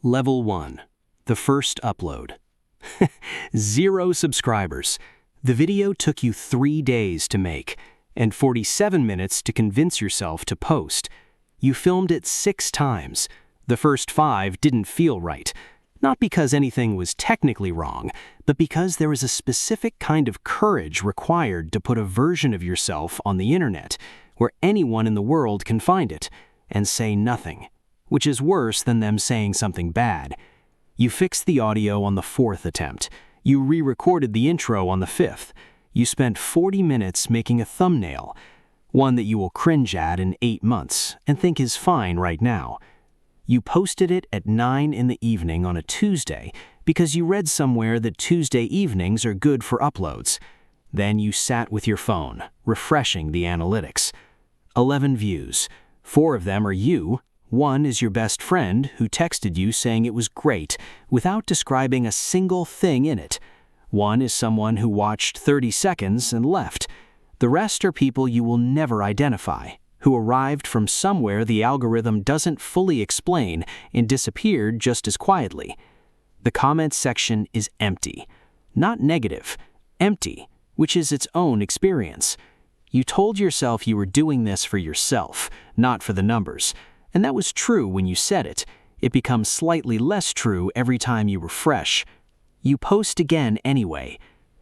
Level 1. The first upload. 0 subscribers. The video took you 3 days to make, and 47 minutes to convince yourself to post. You filmed it 6 times. The first 5 didn't feel right. Not because anything was technically wrong, but because there is a specific kind of courage required to put a version of yourself on the internet, where anyone in the world can find it, and say nothing, which is worse than them saying something bad. You fixed the audio on the 4th attempt. You re-recorded the intro on the 5th. You spent 40 minutes making a thumbnail, one that you will cringe at in 8 months and think is fine right now. You posted it at 9 in the evening on a Tuesday because you read somewhere that Tuesday evenings are good for uploads. Then you sat with your phone, refreshing the analytics. 11 views. 4 of them are you. 1 is your best friend who texted you saying it was great without describing a single thing in it. 1 is someone who watched 30 seconds and left. The rest are people you will never identify, who arrived from somewhere the algorithm doesn't fully explain and disappeared just as quietly. The comments section is empty. Not negative, empty, which is its own experience. You told yourself you were doing this for yourself, not for the numbers. And that was true when you said it. It becomes slightly less true every time you refresh. You post again anyway.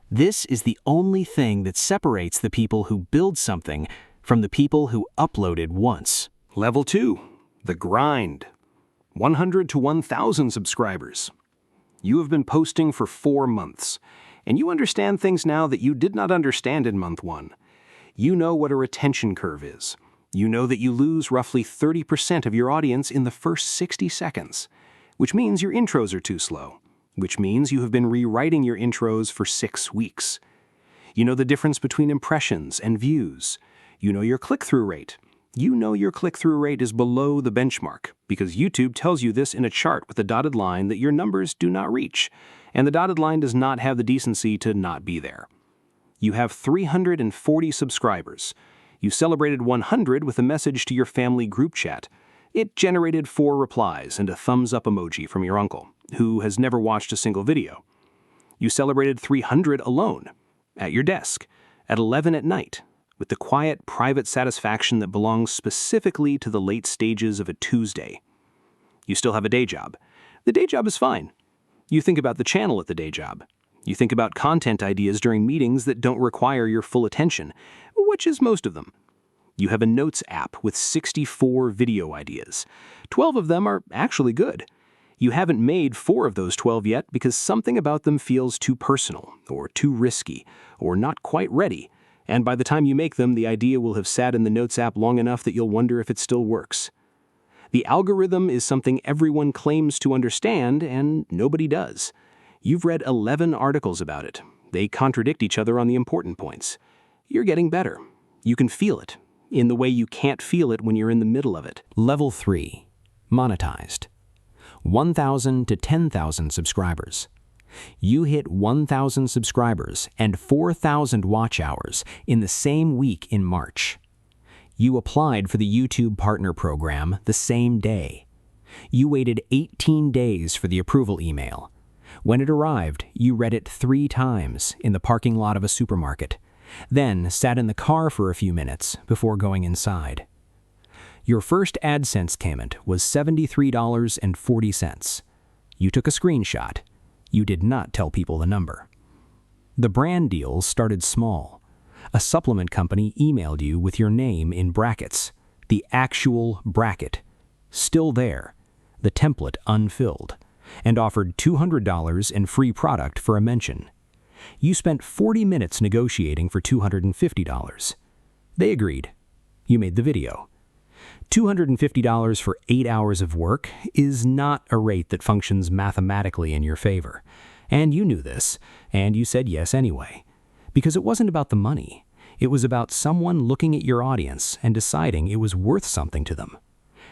This is the only thing that separates the people who build something from the people who uploaded once. Level 2. The grind. 100 to 1,000 subscribers. You have been posting for 4 months, and you understand things now that you did not understand in month 1. You know what a retention curve is. You know that you lose roughly 30% of your audience in the first 60 seconds, which means your intros are too slow, which means you have been rewriting your intros for 6 weeks. You know the difference between impressions and views. You know your click-through rate. You know your click-through rate is below the benchmark because YouTube tells you this in a chart with a dotted line that your numbers do not reach, and the dotted line does not have the decency to not be there. You have 340 subscribers. You celebrated 100 with a message to your family group chat. It generated 4 replies and a thumbs-up emoji from your uncle, who has never watched a single video. You celebrated 300 alone, at your desk, at 11 at night, with the quiet, private satisfaction that belongs specifically to the late stages of a Tuesday. You still have a day job. The day job is fine. You think about the channel at the day job. You think about content ideas during meetings that don't require your full attention, which is most of them. You have a notes app with 64 video ideas. 12 of them are actually good. You haven't made 4 of those 12 yet because something about them feels too personal, or too risky, or not quite ready. And by the time you make them, the idea will have sat in the Notes app long enough that you'll wonder if it still works. The algorithm is something everyone claims to understand, and nobody does. You've read 11 articles about it. They contradict each other on the important points. You're getting better. You can feel it, in the way you can't feel it when you're in the middle of it. Level 3. Monetized. 1,000 to 10,000 subscribers. You hit 1,000 subscribers and 4,000 watch hours in the same week in March. You applied for the YouTube Partner Program the same day. You waited 18 days for the approval email. When it arrived, you read it 3 times in the parking lot of a supermarket, then sat in the car for a few minutes before going inside. Your first AdSense payment was $73.40. You took a screenshot. You did not tell people the number. The brand deals started small. A supplement company emailed you with your name in brackets, the actual bracket, still there, the template unfilled, and offered $200 in free product for a mention. You spent 40 minutes negotiating for $250. They agreed. You made the video. $250 for 8 hours of work is not a rate that functions mathematically in your favor. And you knew this, and you said yes anyway. Because it wasn't about the money. It was about someone looking at your audience and deciding it was worth something to them.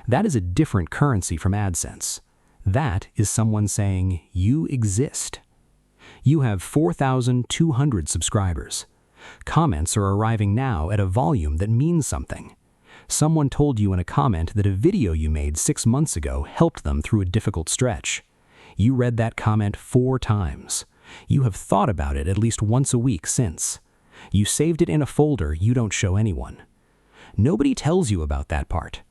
That is a different currency from AdSense. That is someone saying, you exist. You have 4,200 subscribers. Comments are arriving now at a volume that means something. Someone told you in a comment that a video you made 6 months ago helped them through a difficult stretch. You read that comment 4 times. You have thought about it at least once a week since. You saved it in a folder you don't show anyone. Nobody tells you about that part.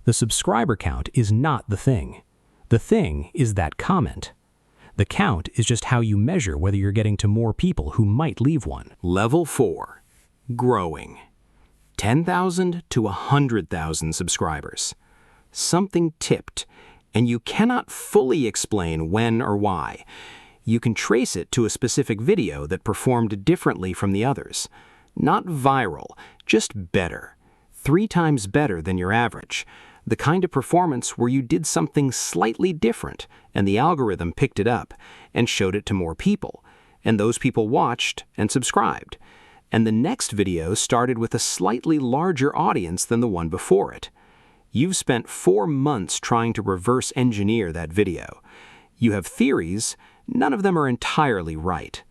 The subscriber count is not the thing. The thing is that comment. The count is just how you measure whether you're getting to more people who might leave one. Level 4. Growing. 10,000 to 100,000 subscribers. Something tipped, and you cannot fully explain when or why. You can trace it to a specific video that performed differently from the others. Not viral, just better. 3 times better than your average. The kind of performance where you did something slightly different, and the algorithm picked it up and showed it to more people, and those people watched and subscribed. And the next video started with a slightly larger audience than the one before it. You've spent 4 months trying to reverse engineer that video. You have theories, none of them are entirely right.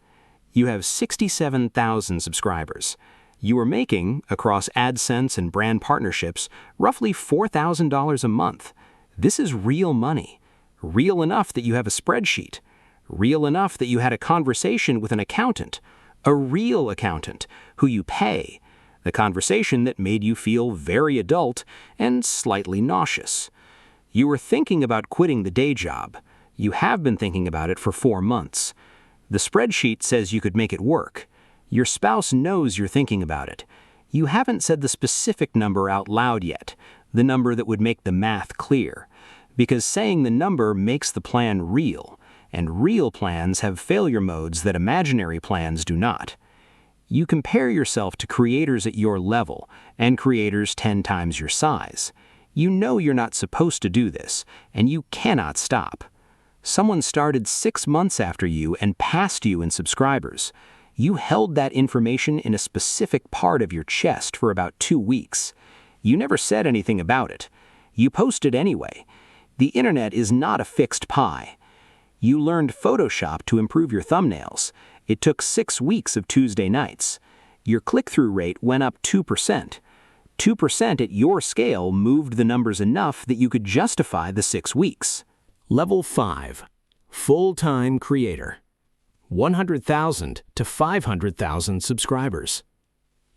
You have 67,000 subscribers. You are making, across AdSense and brand partnerships, roughly $4,000 a month. This is real money. Real enough that you have a spreadsheet. Real enough that you had a conversation with an accountant. A real accountant who you pay. A conversation that made you feel very adult and slightly nauseous. You were thinking about quitting the day job. You have been thinking about it for 4 months. The spreadsheet says you could make it work. Your spouse knows you're thinking about it. You haven't said the specific number out loud yet, the number that would make the math clear, because saying the number makes the plan real, and real plans have failure modes that imaginary plans do not. You compare yourself to creators at your level and creators 10 times your size. You know you're not supposed to do this, and you cannot stop. Someone started 6 months after you and passed you in subscribers. You held that information in a specific part of your chest for about 2 weeks. You never said anything about it. You posted anyway. The internet is not a fixed pie. You learned Photoshop to improve your thumbnails. It took 6 weeks of Tuesday nights. Your click-through rate went up 2%. 2% at your scale moved the numbers enough that you could justify the 6 weeks. Level 5. Full-time creator. 100,000 to 500,000 subscribers.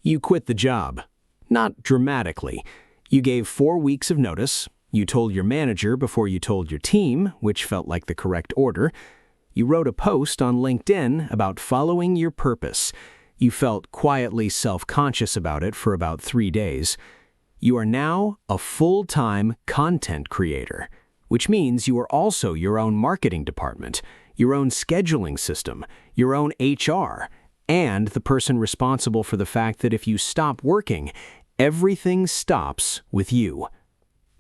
You quit the job. Not dramatically. You gave 4 weeks of notice. You told your manager before you told your team, which felt like the correct order. You wrote a post on LinkedIn about following your purpose. You felt quietly self-conscious about it for about 3 days. You are now a full-time content creator, which means you are also your own marketing department, your own scheduling system, your own HR, and the person responsible for the fact that if you stop working, everything stops with you.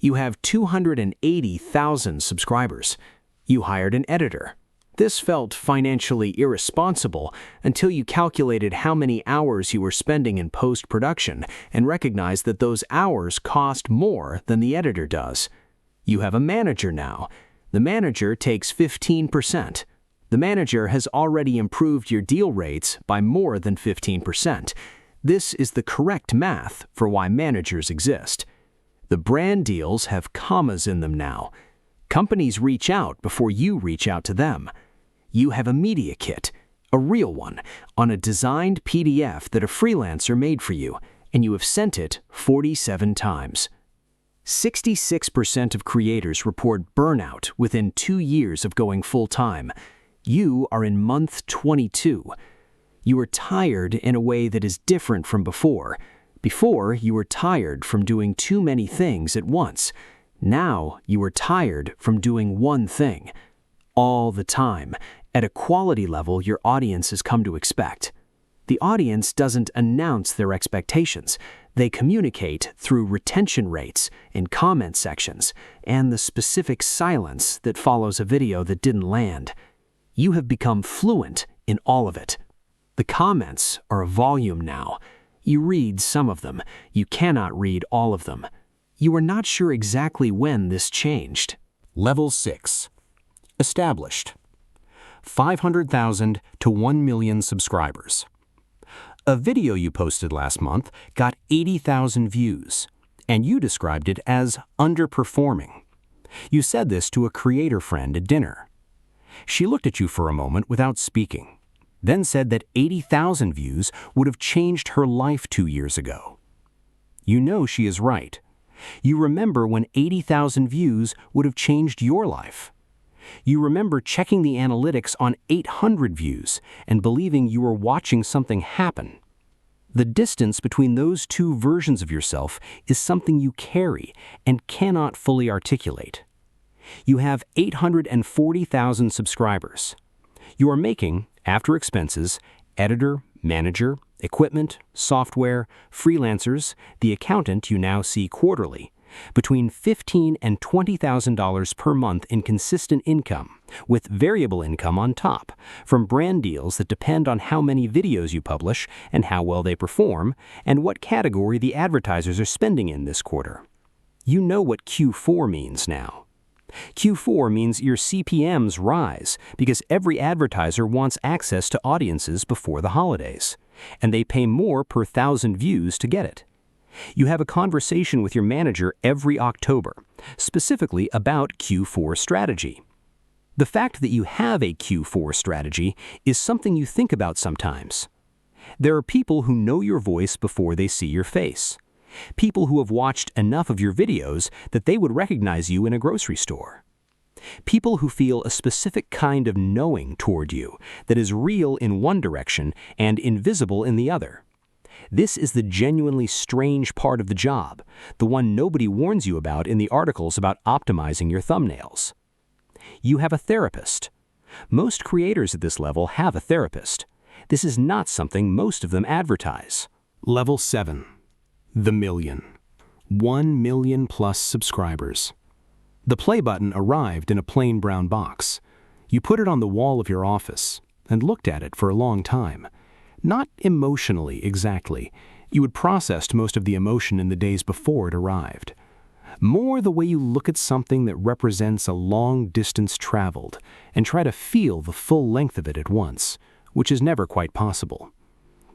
You have 280,000 subscribers. You hired an editor. This felt financially irresponsible until you calculated how many hours you were spending in post-production and recognized that those hours cost more than the editor does. You have a manager now. The manager takes 15%. The manager has already improved your deal rates by more than 15%. This is the correct math for why managers exist. The brand deals have commas in them now. Companies reach out before you reach out to them. You have a media kit, a real one, on a designed PDF that a freelancer made for you, and you have sent it 47 times. 66% of creators report burnout within 2 years of going full-time. You are in month 22. You are tired in a way that is different from before. Before, you were tired from doing too many things at once. Now, you are tired from doing one thing. All the time, at a quality level your audience has come to expect. The audience doesn't announce their expectations. They communicate through retention rates in comment sections and the specific silence that follows a video that didn't land. You have become fluent in all of it. The comments are a volume now. You read some of them. You cannot read all of them. You are not sure exactly when this changed. Level 6. Established. 500,000 to 1 million subscribers. A video you posted last month got 80,000 views. and you described it as underperforming. You said this to a creator friend at dinner. She looked at you for a moment without speaking, then said that 80,000 views would have changed her life 2 years ago. You know she is right. You remember when 80,000 views would have changed your life. You remember checking the analytics on 800 views and believing you were watching something happen. The distance between those two versions of yourself is something you carry and cannot fully articulate. You have 840,000 subscribers. You are making, after expenses, editor, manager, equipment, software, freelancers, the accountant you now see quarterly, between $15,000 and $20,000 per month in consistent income, with variable income on top, from brand deals that depend on how many videos you publish and how well they perform, and what category the advertisers are spending in this quarter. You know what Q4 means now. Q4 means your CPMs rise because every advertiser wants access to audiences before the holidays, and they pay more per 1,000 views to get it. You have a conversation with your manager every October, specifically about Q4 strategy. The fact that you have a Q4 strategy is something you think about sometimes. There are people who know your voice before they see your face. People who have watched enough of your videos that they would recognize you in a grocery store. People who feel a specific kind of knowing toward you that is real in one direction and invisible in the other. This is the genuinely strange part of the job, the one nobody warns you about in the articles about optimizing your thumbnails. You have a therapist. Most creators at this level have a therapist. This is not something most of them advertise. Level 7. The million. 1 million plus subscribers. The play button arrived in a plain brown box. You put it on the wall of your office and looked at it for a long time. Not emotionally, exactly. You had processed most of the emotion in the days before it arrived. More the way you look at something that represents a long distance traveled and try to feel the full length of it at once, which is never quite possible.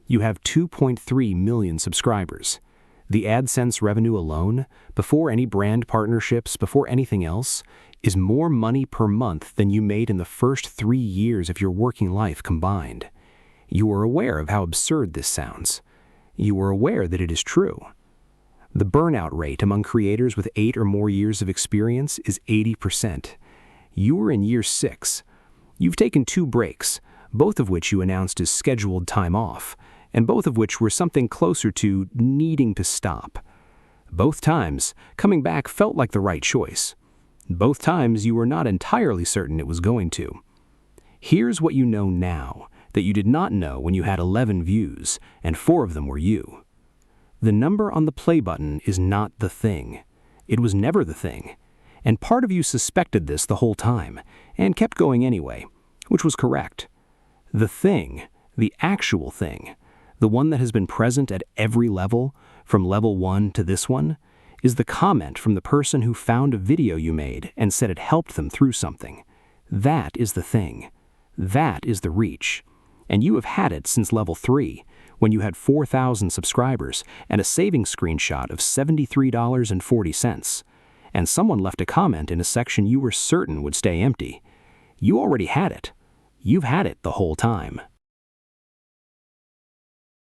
You have 2.3 million subscribers. The AdSense revenue alone, before any brand partnerships, before anything else, is more money per month than you made in the first 3 years of your working life combined. You are aware of how absurd this sounds. You are aware that it is true. The burnout rate among creators with 8 or more years of experience is 80%. You are in year 6. You've taken 2 breaks, both of which you announced as scheduled time off, and both of which were something closer to needing to stop. Both times, coming back felt like the right choice. Both times you were not entirely certain it was going to. Here's what you know now that you did not know when you had 11 views, and 4 of them were you. The number on the play button is not the thing. It was never the thing. And part of you suspected this the whole time, and kept going anyway, which was correct. The thing, the actual thing, the one that has been present at every level, from level 1 to this one, is the comment from the person who found a video you made and said it helped them through something. That is the thing. That is the reach. And you have had it since level 3, when you had 4,000 subscribers and a savings screenshot of $73.40. And someone left a comment in a section you were certain would stay empty. You already had it. You've had it the whole time.